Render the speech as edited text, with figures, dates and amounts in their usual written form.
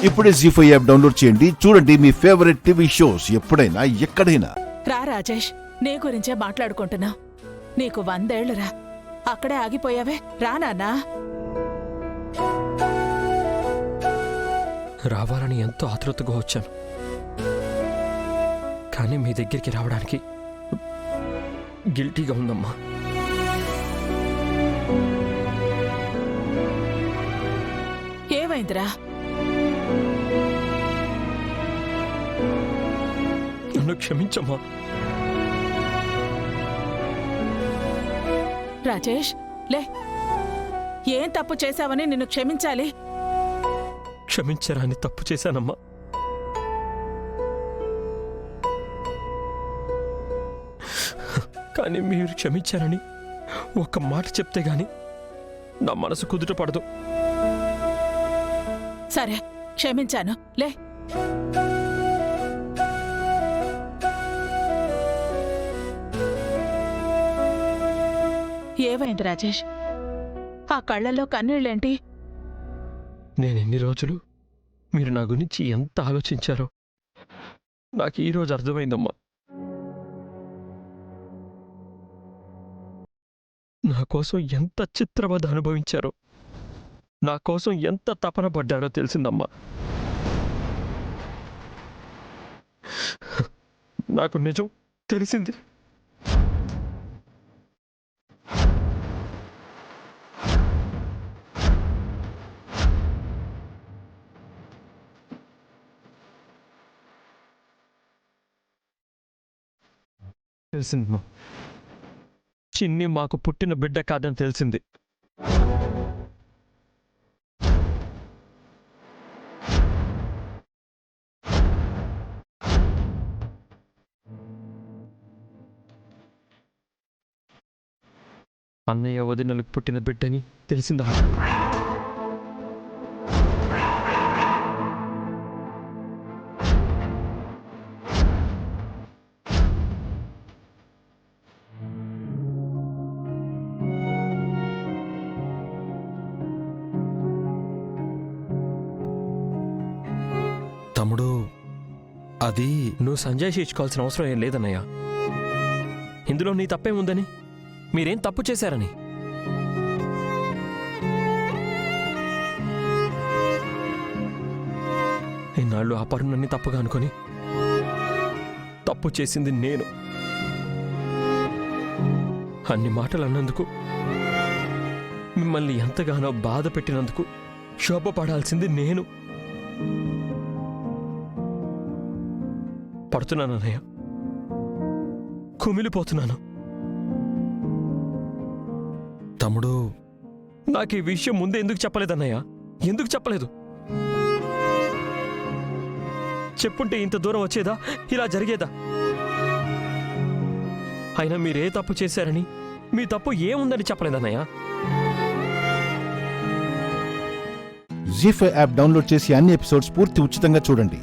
ఇప్పుడే జీ5 app download చేయండి. చూడండి మీ ఫేవరెట్ టీవీ షోస్ ఎప్పుడైనా ఎక్కడైనా. రా రాజేష్, నీ గురించే మాట్లాడుకుంటున్నా. నీకు 100 ఏళ్లురా, అక్కడే ఆగిపోయావే. రా నాన్నా. రావాలని ఎంతో ఆతృతగా వచ్చాను, కానీ మీ దగ్గరికి రావడానికి గిల్టీగా ఉందమ్మా. ఏమైందిరా? నన్ను క్షమించమ్మా. రాజేష్ లే, ఏం తప్పు చేశావని నిన్ను క్షమించాలి? క్షమించరాని తప్పు చేశానమ్మా. కానీ మీరు క్షమించారని ఒక్క మాట చెప్తే గాని నా మనసు కుదుట పడదు. సరే, క్షమించాను లే. ఏమైంది రాజేష్? ఆ కళ్ళల్లో కన్నీళ్ళేంటి? నేనెన్ని రోజులు మీరు నా గురించి ఎంత ఆలోచించారో నాకు ఈరోజు అర్థమైందమ్మా. నా కోసం ఎంత చిత్రవద అనుభవించారో, నా కోసం ఎంత తపన పడ్డారో తెలిసిందమ్మా. నాకు నిజం తెలిసింది. తెలిసిందమ్మా, చిన్ని మాకు పుట్టిన బిడ్డ కాదని తెలిసింది. అన్నయ్య వదినలకు పుట్టిన బిడ్డని తెలిసిందా? తమ్ముడు, అది నువ్వు సంజయ్ ఇచ్చుకోవాల్సిన అవసరం ఏం లేదన్నయ్య. ఇందులో నీ తప్పేముందని, మీరేం తప్పు చేశారని. ఇన్నాళ్ళు ఆ పరునన్ని తప్పుగా అనుకొని తప్పు చేసింది నేను. అన్ని మాటలు అన్నందుకు, మిమ్మల్ని ఎంతగానో బాధ పెట్టినందుకు శోభపడాల్సింది నేను. పడుతున్నానన్నయ్య, కుమిలిపోతున్నాను. తమ్ముడు, నాకు ఈ విషయం ముందే ఎందుకు చెప్పలేదన్నయ్య? ఎందుకు చెప్పలేదు? చెప్పుంటే ఇంత దూరం వచ్చేదా, ఇలా జరిగేదా? అయినా మీరే తప్పు చేశారని, మీ తప్పు ఏముందని చెప్పలేదన్నయ్య. జీ5 యాప్ డౌన్లోడ్ చేసి అన్ని ఎపిసోడ్స్ పూర్తి ఉచితంగా చూడండి.